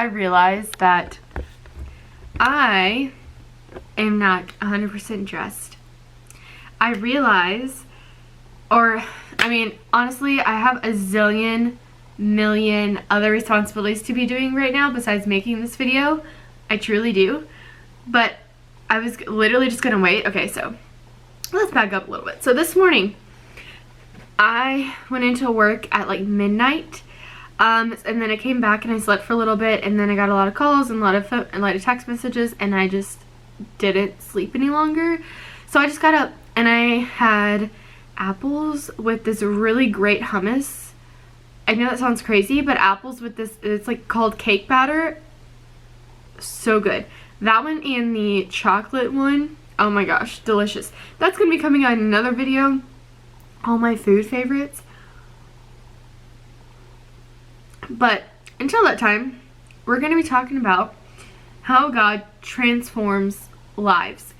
I realized that I am not 100% dressed. I realize, honestly, I have a zillion million other responsibilities to be doing right now besides making this video. I truly do. But I was literally just gonna wait. Okay, so let's back up a little bit. So this morning, I went into work at like midnight. And then I came back and I slept for a little bit, and then I got a lot of calls and a lot of text messages, and I just didn't sleep any longer. So I just got up and I had apples with this really great hummus. I know that sounds crazy, but apples with this, it's like called cake batter. So good. That one and the chocolate one, oh my gosh, delicious. That's gonna be coming out in another video. All my food favorites. But until that time, we're going to be talking about how God transforms lives.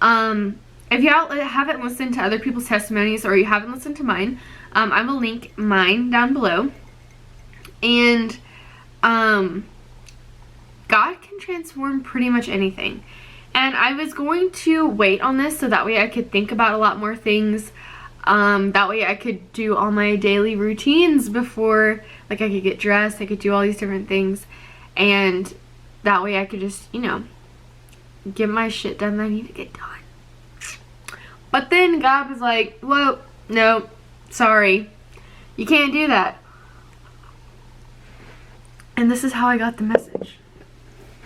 If you haven't listened to other people's testimonies, or you haven't listened to mine, I will link mine down below. And God can transform pretty much anything. And I was going to wait on this so that way I could think about a lot more things. That way I could do all my daily routines before, like, I could get dressed, I could do all these different things, and that way I could just, you know, get my shit done that I need to get done. But then God was like, whoa, no, sorry, you can't do that. And this is how I got the message.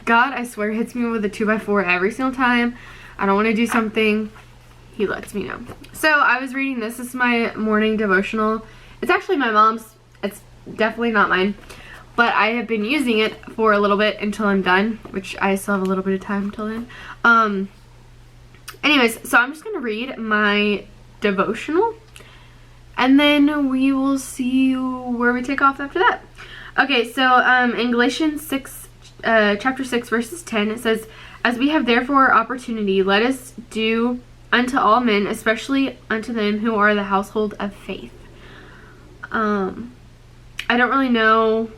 God, I swear, hits me with a 2x4 every single time I don't want to do something. He lets me know. So I was reading this. This is my morning devotional. It's actually my mom's. It's definitely not mine. But I have been using it for a little bit until I'm done, which I still have a little bit of time until then. Anyways, so I'm just going to read my devotional, and then we will see where we take off after that. Okay, so in Galatians 6, chapter 6, verses 10, it says, "As we have therefore opportunity, let us do unto all men, especially unto them who are the household of faith." I don't really know.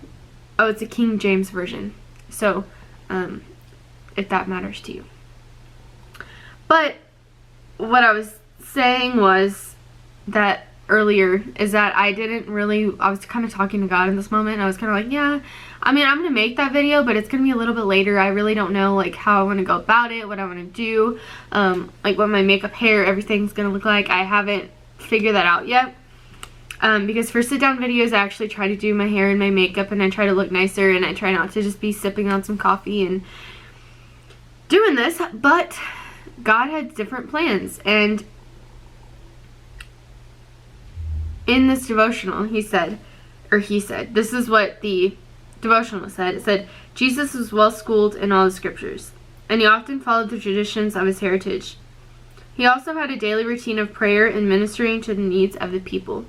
Oh, it's a King James version. So, if that matters to you. But what I was saying was that earlier is that I was kind of talking to God in this moment. I was kind of like, yeah, I mean, I'm going to make that video, but it's going to be a little bit later. I really don't know, like, how I want to go about it, what I want to do, like, what my makeup, hair, everything's going to look like. I haven't figured that out yet, because for sit-down videos, I actually try to do my hair and my makeup, and I try to look nicer, and I try not to just be sipping on some coffee and doing this, but God had different plans. And in this devotional, he said, this is what the devotional said. It said, Jesus was well schooled in all the scriptures, and he often followed the traditions of his heritage. He also had a daily routine of prayer and ministering to the needs of the people.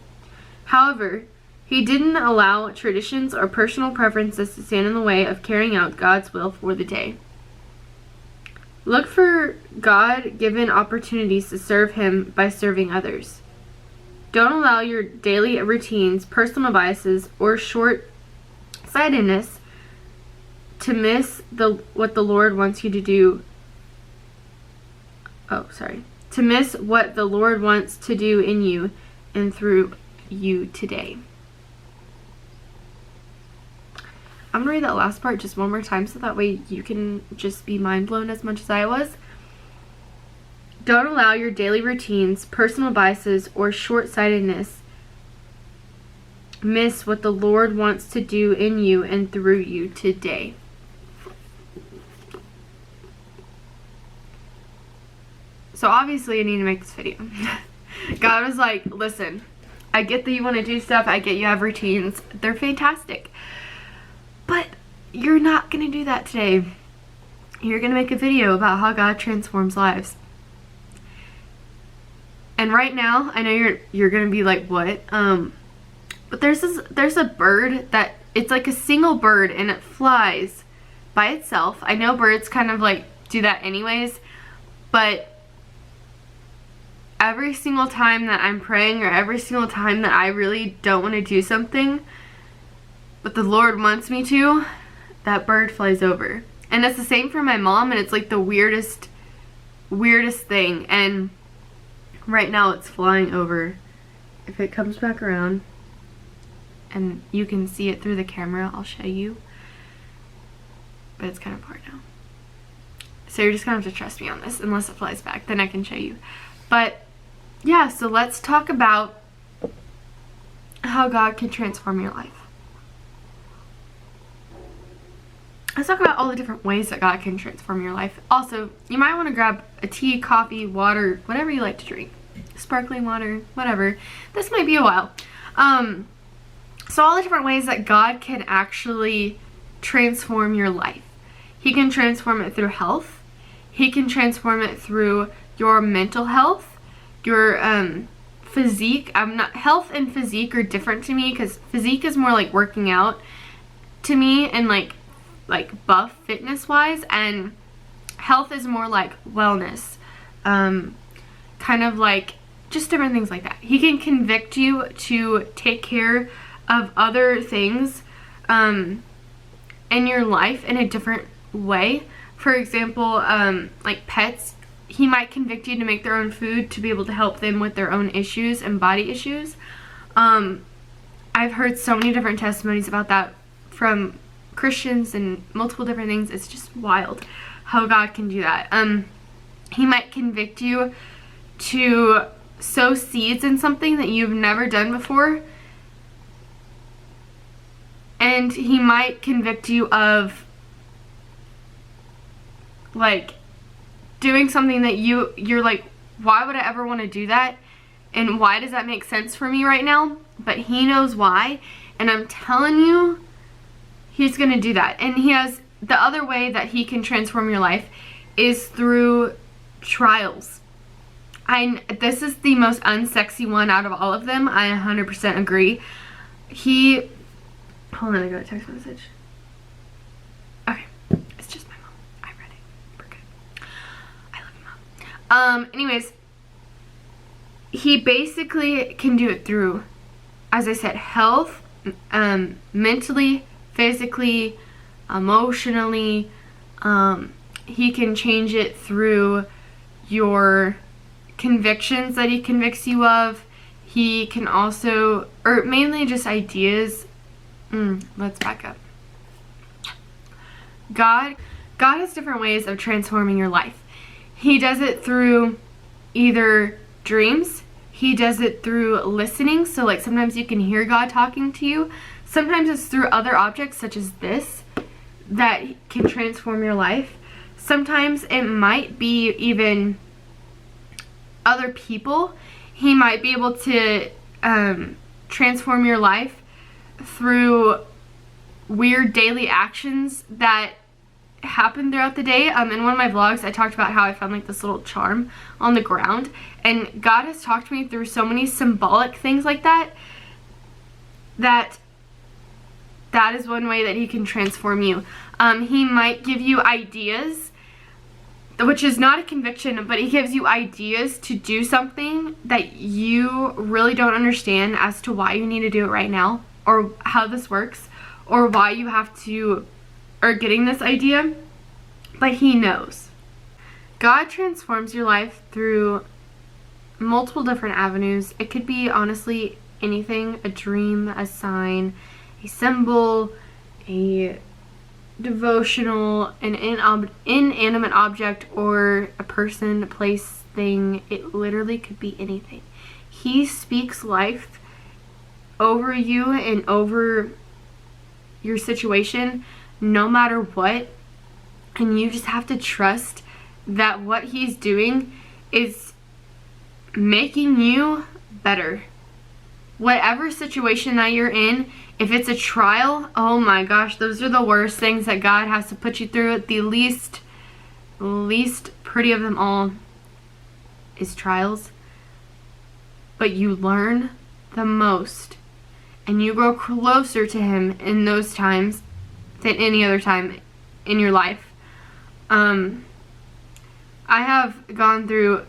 However, he didn't allow traditions or personal preferences to stand in the way of carrying out God's will for the day. Look for God-given opportunities to serve him by serving others. Don't allow your daily routines, personal biases, or short-sightedness to miss what the Lord wants you to do. To miss what the Lord wants to do in you and through you today. I'm gonna read that last part just one more time so that way you can just be mind blown as much as I was. Don't allow your daily routines, personal biases, or short-sightedness miss what the Lord wants to do in you and through you today. So obviously I need to make this video. God was like, listen, I get that you want to do stuff. I get you have routines. They're fantastic. But you're not going to do that today. You're going to make a video about how God transforms lives. And right now, I know you're going to be like, what? But there's a bird that, it's like a single bird, and it flies by itself. I know birds kind of like do that anyways, but every single time that I'm praying, or every single time that I really don't want to do something, but the Lord wants me to, that bird flies over. And it's the same for my mom, and it's like the weirdest thing. And right now it's flying over. If it comes back around and you can see it through the camera, I'll show you. But it's kind of hard now. So you're just gonna have to trust me on this. Unless it flies back, then I can show you. But yeah, so let's talk about how God can transform your life. Let's talk about all the different ways that God can transform your life. Also, you might want to grab a tea, coffee, water, whatever you like to drink. Sparkling water, whatever. This might be a while. So all the different ways that God can actually transform your life. He can transform it through health. He can transform it through your mental health, your physique. Health and physique are different to me, because physique is more like working out to me and like buff fitness wise, and health is more like wellness, kind of like just different things like that. He can convict you to take care of other things in your life in a different way. For example, like pets, he might convict you to make their own food to be able to help them with their own issues and body issues. I've heard so many different testimonies about that from Christians and multiple different things. It's just wild how God can do that. He might convict you to sow seeds in something that you've never done before, and he might convict you of like doing something that you're like, why would I ever want to do that, and why does that make sense for me right now? But he knows why, and I'm telling you, he's gonna do that. And he has the other way that he can transform your life is through trials. This is the most unsexy one out of all of them. I 100% agree. Hold on, I got a text message. Okay, it's just my mom. I read it. We're good. I love you, Mom. Anyways, he basically can do it through, as I said, health, mentally, physically, emotionally. He can change it through your convictions that he convicts you of. He can also, or mainly just ideas. Let's back up. God has different ways of transforming your life. He does it through either dreams. He does it through listening. So like sometimes you can hear God talking to you. Sometimes it's through other objects such as this that can transform your life. Sometimes it might be even other people. He might be able to transform your life through weird daily actions that happen throughout the day. In one of my vlogs, I talked about how I found like this little charm on the ground, and God has talked to me through so many symbolic things like that. That is one way that he can transform you. He might give you ideas, which is not a conviction, but he gives you ideas to do something that you really don't understand as to why you need to do it right now, or how this works, or why you have to, or getting this idea, but he knows. God transforms your life through multiple different avenues. It could be honestly anything: a dream, a sign, a symbol, a devotional, an inanimate object, or a person, a place, thing. It literally could be anything. He speaks life over you and over your situation no matter what, and you just have to trust that what he's doing is making you better. Whatever situation that you're in, if it's a trial, oh my gosh, those are the worst things that God has to put you through. The least pretty of them all is trials, but you learn the most and you grow closer to him in those times than any other time in your life. I have gone through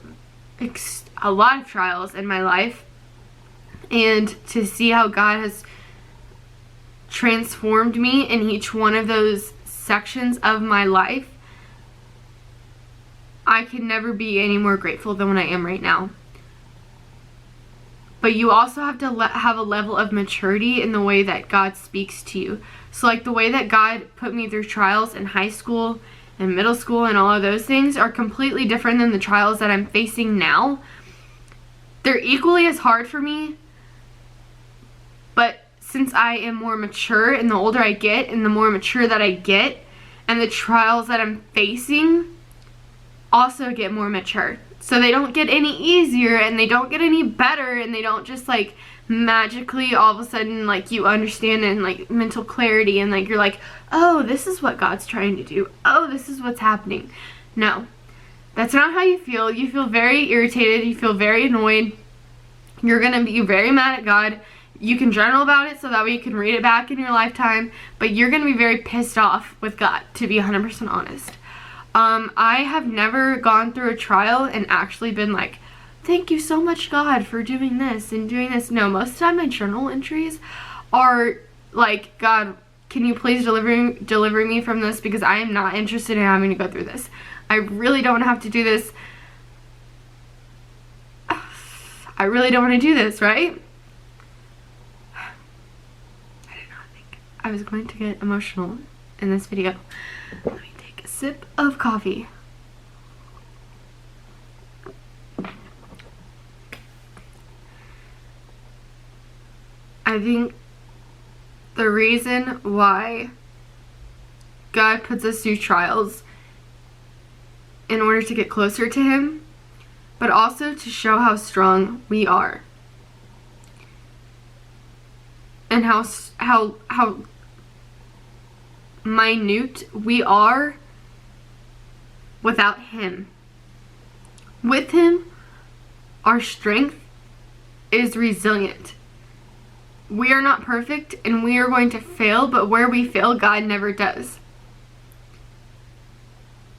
a lot of trials in my life, and to see how God has transformed me in each one of those sections of my life, I can never be any more grateful than what I am right now. But you also have to have a level of maturity in the way that God speaks to you. So like the way that God put me through trials in high school and middle school and all of those things are completely different than the trials that I'm facing now. They're equally as hard for me, but since I am more mature, and the older I get and the more mature that I get, and the trials that I'm facing also get more mature. So they don't get any easier, and they don't get any better, and they don't just like magically all of a sudden like you understand and like mental clarity and like you're like, oh, this is what God's trying to do. Oh, this is what's happening. No, that's not how you feel. You feel very irritated. You feel very annoyed. You're going to be very mad at God. You can journal about it so that way you can read it back in your lifetime, but you're going to be very pissed off with God, to be 100% honest. I have never gone through a trial and actually been like, thank you so much, God, for doing this and doing this. No, most of the time my journal entries are like, God, can you please deliver me from this, because I am not interested in having to go through this. I really don't have to do this. I really don't want to do this, right? I did not think I was going to get emotional in this video. Let me take a sip of coffee. I think the reason why God puts us through trials in order to get closer to Him, but also to show how strong we are, and how minute we are without Him. With Him, our strength is resilient. We are not perfect and we are going to fail, but where we fail, God never does.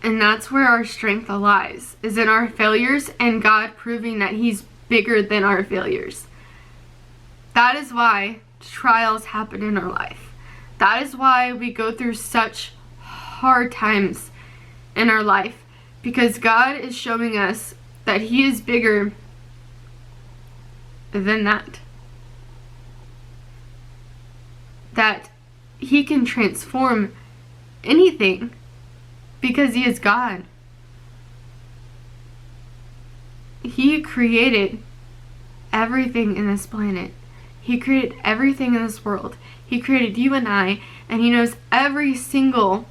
And that's where our strength lies, is in our failures and God proving that He's bigger than our failures. That is why trials happen in our life. That is why we go through such hard times in our life, because God is showing us that He is bigger than that. That He can transform anything because He is God. He created everything in this planet. He created everything in this world. He created you and I, and He knows every single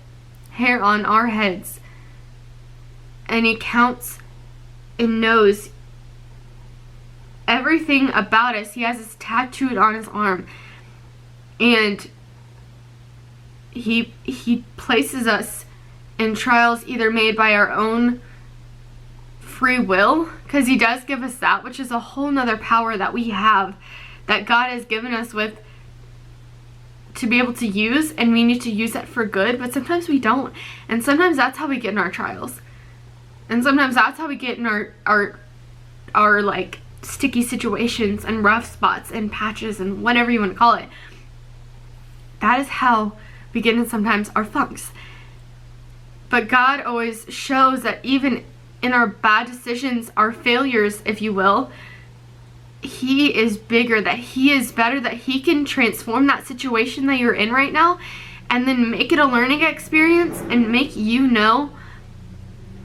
hair on our heads. And He counts and knows everything about us. He has us tattooed on His arm. And He places us in trials either made by our own free will, because He does give us that, which is a whole nother power that we have, that God has given us with to be able to use, and we need to use that for good, but sometimes we don't. And sometimes that's how we get in our trials. And sometimes that's how we get in our like sticky situations and rough spots and patches and whatever you want to call it. That is how we get in sometimes our funks. But God always shows that even in our bad decisions, our failures, if you will, He is bigger, that He is better, that He can transform that situation that you're in right now and then make it a learning experience and make you know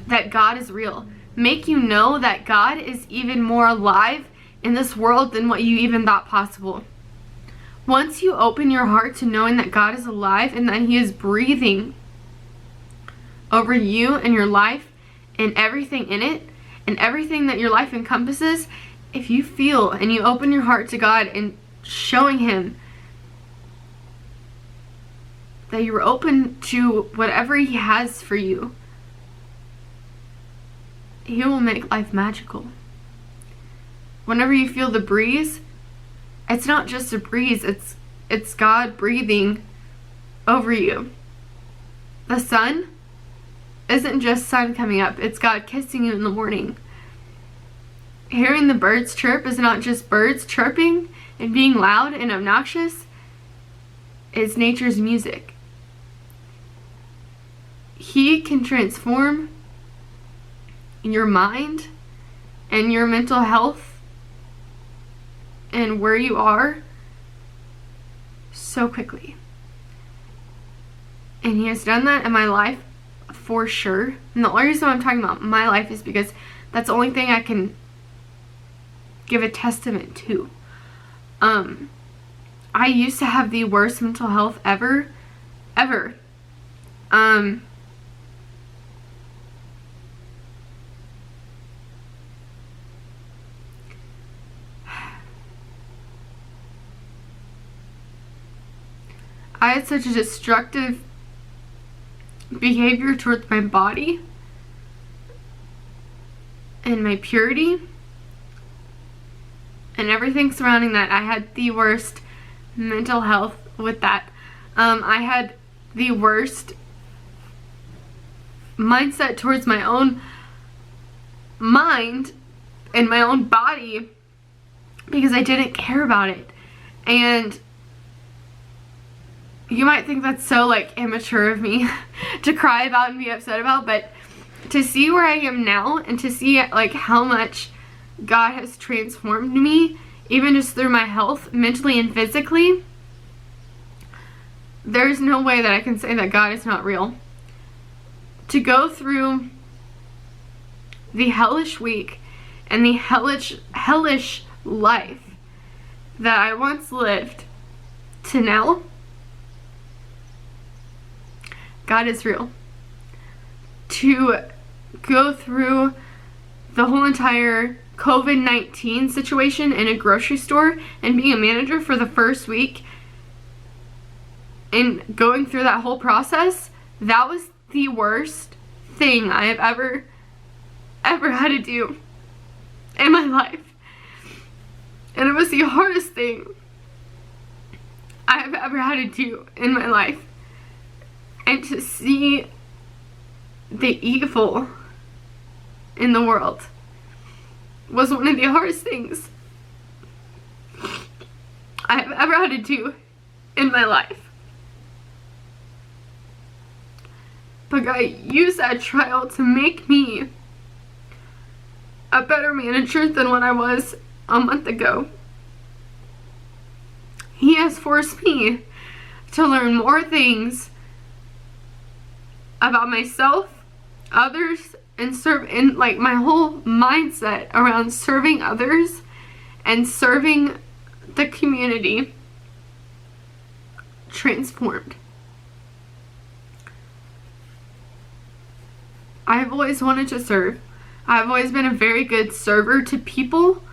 that God is real. Make you know that God is even more alive in this world than what you even thought possible. Once you open your heart to knowing that God is alive and that He is breathing over you and your life and everything in it and everything that your life encompasses, if you feel and you open your heart to God and showing Him that you're open to whatever He has for you, He will make life magical. Whenever you feel the breeze, it's not just a breeze, it's God breathing over you. The sun isn't just sun coming up, it's God kissing you in the morning. Hearing the birds chirp is not just birds chirping and being loud and obnoxious, it's nature's music. He can transform your mind and your mental health and where you are so quickly. And he has done that in my life for sure. And the only reason I'm talking about my life is because that's the only thing I can give a testament to. I used to have the worst mental health ever. I had such a destructive behavior towards my body and my purity and everything surrounding that. I had the worst mental health with that. I had the worst mindset towards my own mind and my own body because I didn't care about it. And you might think that's so like immature of me to cry about and be upset about, but to see where I am now and to see like how much God has transformed me, even just through my health, mentally and physically, there's no way that I can say that God is not real. To go through the hellish week and the hellish life that I once lived to now, God is real. To go through the whole entire COVID-19 situation in a grocery store and being a manager for the first week and going through that whole process, that was the worst thing I have ever had to do in my life. And it was the hardest thing I have ever had to do in my life. And to see the evil in the world was one of the hardest things I have ever had to do in my life. But God used that trial to make me a better manager than what I was a month ago. He has forced me to learn more things about myself, others, and like my whole mindset around serving others and serving the community transformed. I've always wanted to serve. I've always been a very good server to people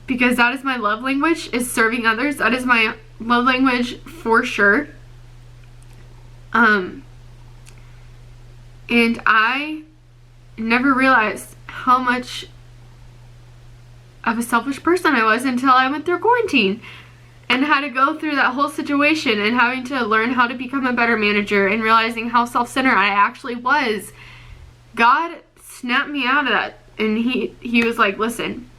because that is my love language, is serving others. That is my love language for sure. And I never realized how much of a selfish person I was until I went through quarantine and had to go through that whole situation and having to learn how to become a better manager and realizing how self-centered I actually was. God snapped me out of that, and he was like, listen,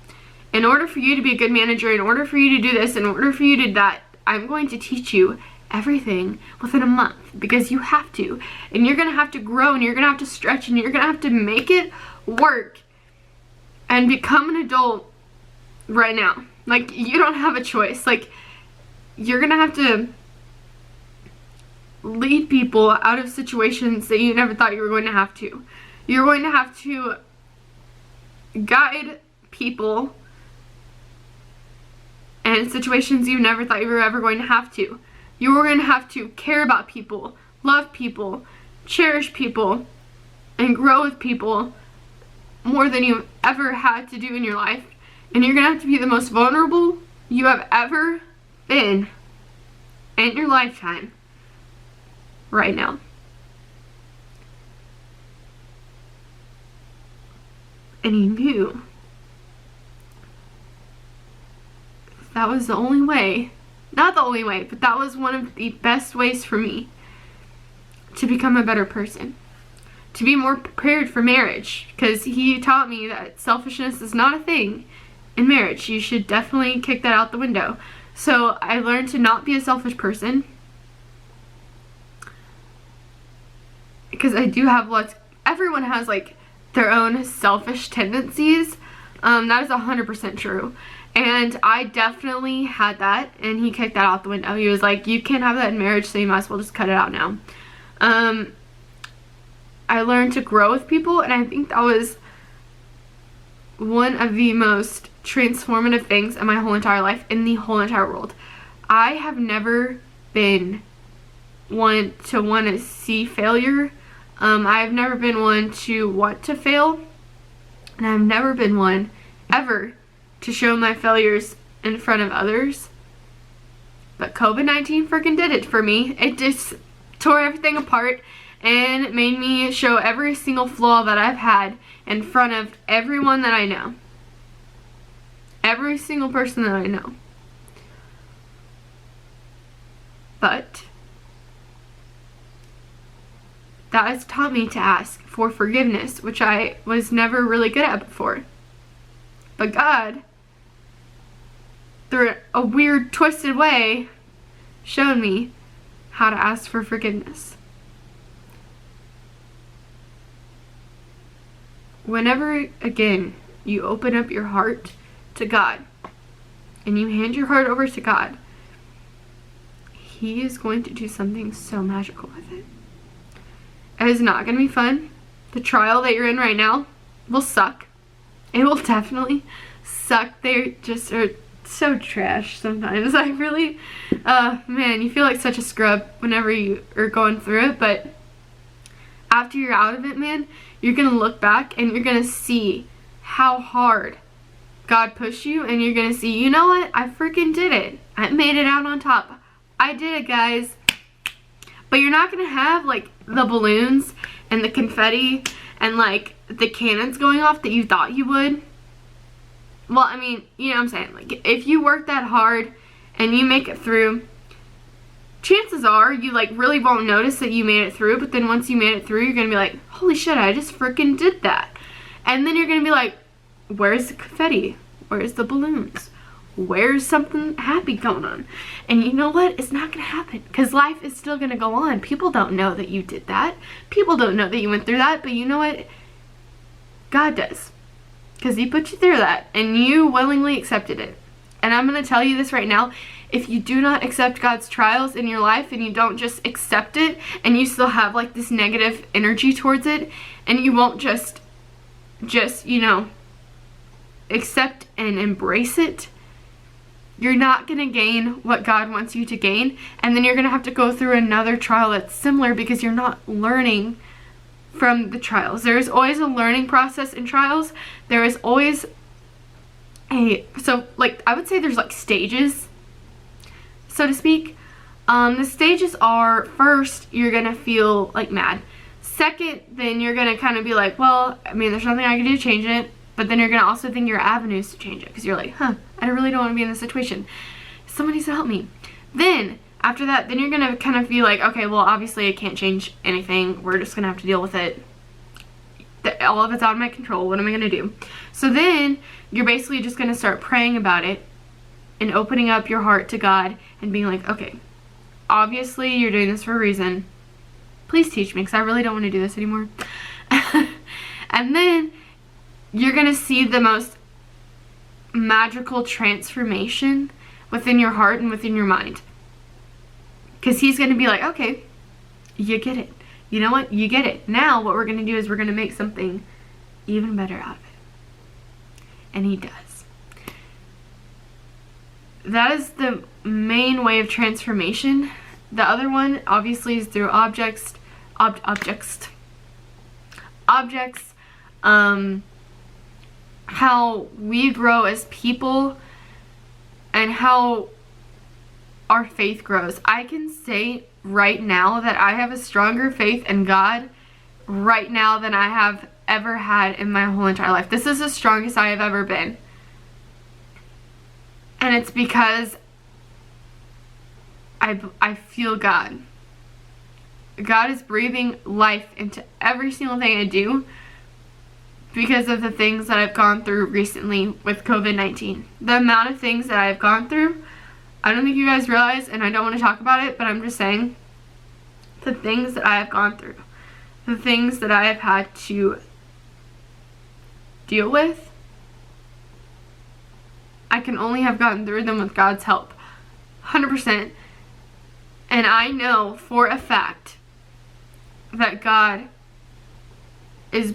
in order for you to be a good manager, in order for you to do this, in order for you to do that, I'm going to teach you everything within a month because you have to, and you're gonna have to grow, and you're gonna have to stretch, and you're gonna have to make it work and become an adult right now. Like, you don't have a choice. Like, you're gonna have to lead people out of situations that you never thought you were going to have to. You're going to have to guide people in situations you never thought you were ever going to have to. You were going to have to care about people, love people, cherish people, and grow with people more than you've ever had to do in your life. And you're going to have to be the most vulnerable you have ever been in your lifetime right now. And he knew that was the only way. Not the only way, but that was one of the best ways for me to become a better person. To be more prepared for marriage. Because he taught me that selfishness is not a thing in marriage. You should definitely kick that out the window. So I learned to not be a selfish person. because I do have lots, everyone has like their own selfish tendencies. That is 100% true. And I definitely had that, and he kicked that out the window. He was like, you can't have that in marriage, so you might as well just cut it out now. I learned to grow with people, and I think that was one of the most transformative things in my whole entire life, in the whole entire world. I have never been one to want to see failure. I've never been one to want to fail, and I've never been one ever to show my failures in front of others. But COVID-19 freaking did it for me. It just tore everything apart and made me show every single flaw that I've had in front of everyone that I know. Every single person that I know. But that has taught me to ask for forgiveness, which I was never really good at before. But God, through a weird, twisted way, showed me how to ask for forgiveness. Whenever, again, you open up your heart to God and you hand your heart over to God, He is going to do something so magical with it. It is not going to be fun. The trial that you're in right now will suck. It will definitely suck. They just are so trash sometimes. I really, man, you feel like such a scrub whenever you are going through it, but after you're out of it, man, you're going to look back and you're going to see how hard God pushed you, and you're going to see, you know what? I freaking did it. I made it out on top. I did it, guys. But you're not going to have, like, the balloons and the confetti and, like, the cannons going off that you thought you would. Well, I mean, you know what I'm saying? Like, if you work that hard and you make it through, chances are you, like, really won't notice that you made it through. But then once you made it through, you're going to be like, holy shit, I just freaking did that. And then you're going to be like, where's the confetti? Where's the balloons? Where's something happy going on? And you know what? It's not going to happen, because life is still going to go on. People don't know that you did that. People don't know that you went through that. But you know what? God does, because He put you through that and you willingly accepted it. And I'm going to tell you this right now. If you do not accept God's trials in your life, and you don't just accept it, and you still have like this negative energy towards it, and you won't just you know, accept and embrace it, you're not going to gain what God wants you to gain. And then you're going to have to go through another trial that's similar, because you're not learning from the trials. There is always a learning process in trials. There is always so like, I would say there's like stages, so to speak. The stages are, first, you're going to feel like mad. Second, then you're going to kind of be like, well, I mean, there's nothing I can do to change it. But then you're going to also think your avenues to change it, because you're like, I really don't want to be in this situation. Someone needs to help me. Then, after that, then you're going to kind of be like, okay, well, obviously I can't change anything. We're just going to have to deal with it. All of it's out of my control. What am I going to do? So then, you're basically just going to start praying about it and opening up your heart to God and being like, okay, obviously you're doing this for a reason. Please teach me, because I really don't want to do this anymore. And then you're going to see the most magical transformation within your heart and within your mind. Because He's going to be like, okay, you get it. You know what? You get it. Now what we're going to do is we're going to make something even better out of it. And He does. That is the main way of transformation. The other one, obviously, is through objects. How we grow as people and how our faith grows. I can say right now that I have a stronger faith in God right now than I have ever had in my whole entire life. This is the strongest I have ever been. And it's because I feel God. God is breathing life into every single thing I do, because of the things that I've gone through recently with COVID-19. The amount of things that I've gone through, I don't think you guys realize, and I don't want to talk about it, but I'm just saying, the things that I have gone through the things that I have had to deal with, I can only have gotten through them with God's help. 100%. And I know for a fact that God is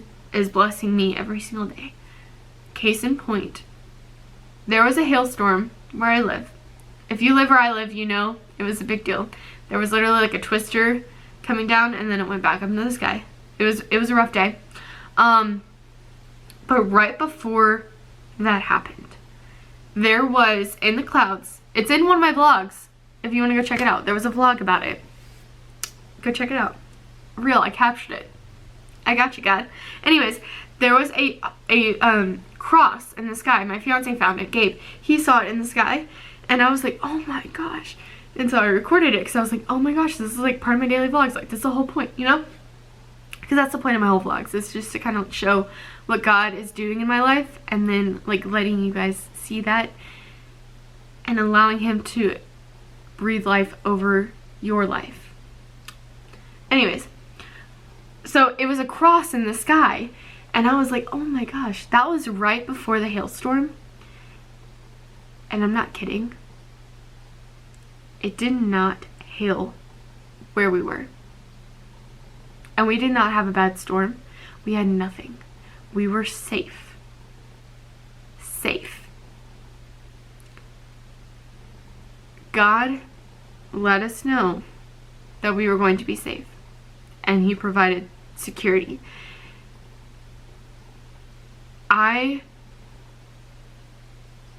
blessing me every single day. Case in point, there was a hailstorm where I live. If you live where I live, you know it was a big deal. There was literally like a twister coming down, and then it went back up into the sky. It was a rough day. But right before that happened, there was in the clouds. It's in one of my vlogs. If you want to go check it out, there was a vlog about it. Go check it out. Real, I captured it. I got you, God. Anyways, there was a cross in the sky. My fiance found it, Gabe. He saw it in the sky, and I was like, oh my gosh. And so I recorded it because I was like, oh my gosh, this is like part of my daily vlogs. Like, this is the whole point, you know? Because that's the point of my whole vlogs. It's just to kind of show what God is doing in my life, and then like letting you guys see that and allowing Him to breathe life over your life. Anyways, so it was a cross in the sky, and I was like, oh my gosh, that was right before the hailstorm. And I'm not kidding. It did not hail where we were. And we did not have a bad storm. We had nothing. We were safe. Safe. God let us know that we were going to be safe, and He provided security. I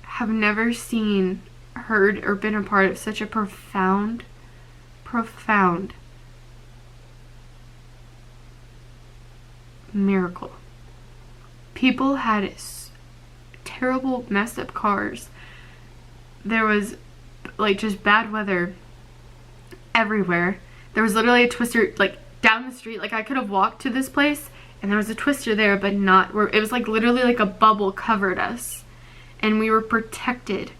have never seen, heard, or been a part of such a profound miracle. People had terrible messed up cars. There was like just bad weather everywhere. There was literally a twister like down the street. Like, I could have walked to this place and there was a twister there, but not where it was. Like literally like a bubble covered us, and we were protected.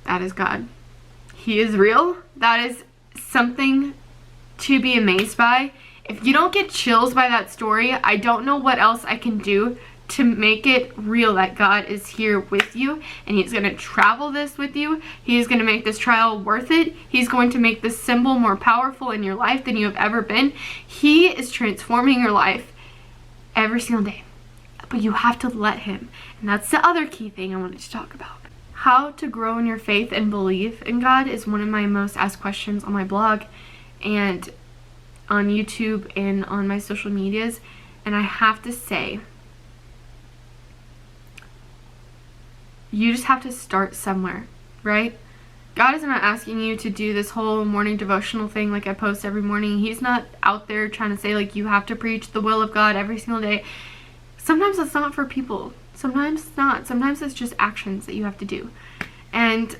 That is God. He is real. That is something to be amazed by. If you don't get chills by that story, I don't know what else I can do to make it real that God is here with you, and He's going to travel this with you. He's going to make this trial worth it. He's going to make this symbol more powerful in your life than you have ever been. He is transforming your life every single day, but you have to let Him. And that's the other key thing I wanted to talk about. How to grow in your faith and believe in God is one of my most asked questions on my blog and on YouTube and on my social medias. And I have to say, you just have to start somewhere, right? God is not asking you to do this whole morning devotional thing like I post every morning. He's not out there trying to say like you have to preach the will of God every single day. Sometimes it's not for people. Sometimes it's not. Sometimes it's just actions that you have to do. And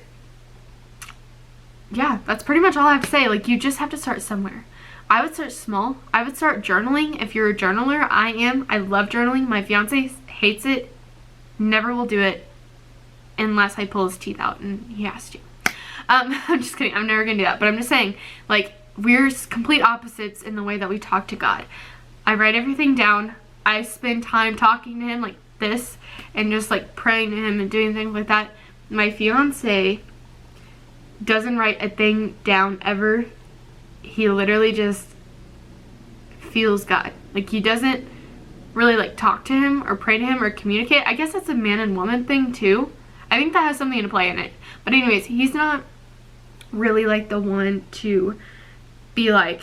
yeah, that's pretty much all I have to say. Like, you just have to start somewhere. I would start small. I would start journaling. If you're a journaler, I am. I love journaling. My fiance hates it. Never will do it unless I pull his teeth out, and he has to. I'm just kidding. I'm never gonna do that. But I'm just saying, like, we're complete opposites in the way that we talk to God. I write everything down. I spend time talking to Him like this and just like praying to Him and doing things like that. My fiance doesn't write a thing down ever. He literally just feels God. Like, he doesn't really like talk to Him or pray to Him or communicate. I guess that's a man and woman thing too. I think that has something to play in it. But anyways, he's not really like the one to be like,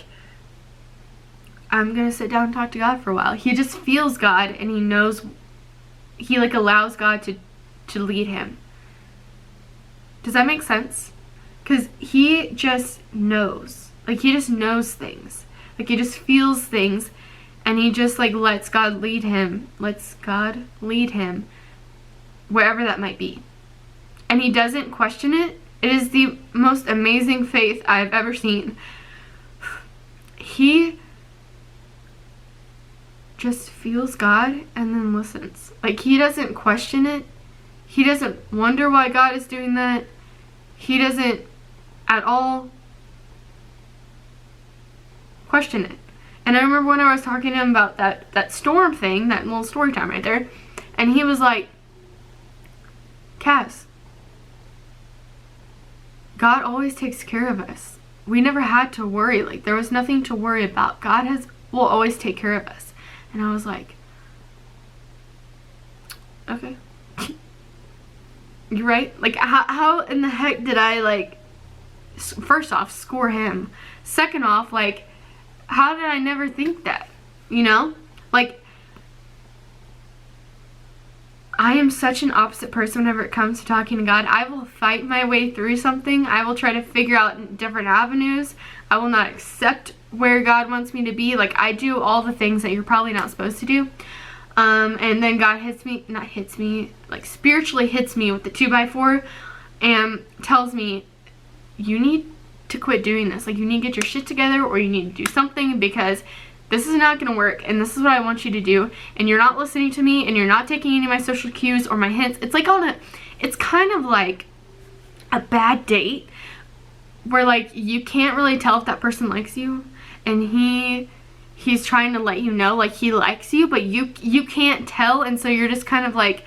I'm gonna sit down and talk to God for a while. He just feels God, and he knows, he like allows God to lead him. Does that make sense? Because he just knows. Like, he just knows things. Like, he just feels things, and he just like lets God lead him. Lets God lead him wherever that might be. And he doesn't question it. It is the most amazing faith I've ever seen. He just feels God and then listens. Like, he doesn't question it. He doesn't wonder why God is doing that. He doesn't at all question it. And I remember when I was talking to him about that storm thing, that little story time right there, and he was like, Cass, God always takes care of us. We never had to worry. Like, there was nothing to worry about. God will always take care of us. And I was like, okay. You're right. Like, how in the heck did I, like, first off, score him? Second off, like, how did I never think that? You know? Like, I am such an opposite person whenever it comes to talking to God. I will fight my way through something. I will try to figure out different avenues. I will not accept where God wants me to be. Like, I do all the things that you're probably not supposed to do. And then God like spiritually hits me with the 2x4 and tells me, you need to quit doing this. Like, you need to get your shit together, or you need to do something, because this is not going to work, and this is what I want you to do, and you're not listening to me, and you're not taking any of my social cues or my hints. It's like it's kind of like a bad date where, like, you can't really tell if that person likes you, and he's trying to let you know, like, he likes you, but you can't tell, and so you're just kind of like,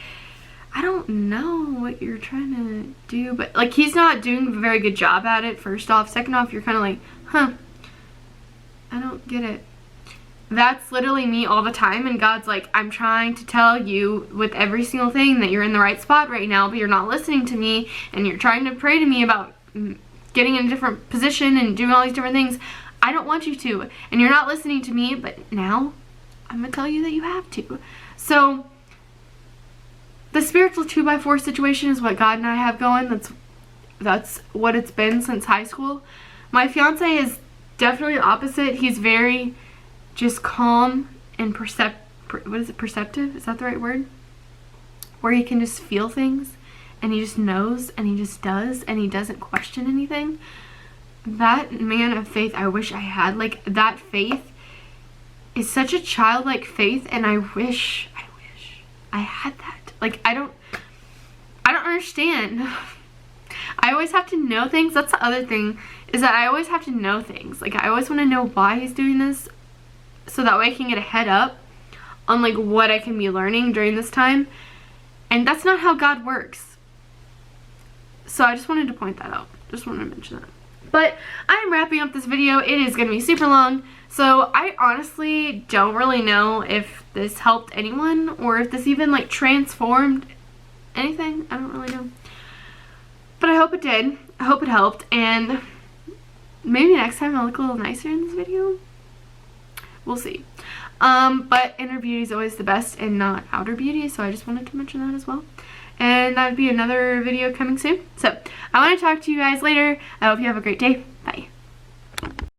I don't know what you're trying to do, but, like, he's not doing a very good job at it, first off. Second off, you're kind of like, huh, I don't get it. That's literally me all the time, and God's like, I'm trying to tell you with every single thing that you're in the right spot right now, but you're not listening to me, and you're trying to pray to me about getting in a different position and doing all these different things. I don't want you to, and you're not listening to me, but now I'm going to tell you that you have to. So the spiritual 2x4 situation is what God and I have going. That's what it's been since high school. My fiance is definitely the opposite. He's very just calm and perceptive? Is that the right word? Where he can just feel things, and he just knows, and he just does, and he doesn't question anything. That man of faith, I wish I had. Like, that faith is such a childlike faith, and I wish I had that. Like, I don't understand. I always have to know things. That's the other thing, is that I always have to know things. Like, I always want to know why he's doing this, so that way I can get a head up on, like, what I can be learning during this time. And that's not how God works. So I just wanted to point that out. Just wanted to mention that. But I'm wrapping up this video. It is going to be super long. So I honestly don't really know if this helped anyone, or if this even, like, transformed anything. I don't really know. But I hope it did. I hope it helped. And maybe next time I'll look a little nicer in this video. We'll see. But inner beauty is always the best and not outer beauty. So I just wanted to mention that as well. And that would be another video coming soon. So I want to talk to you guys later. I hope you have a great day. Bye.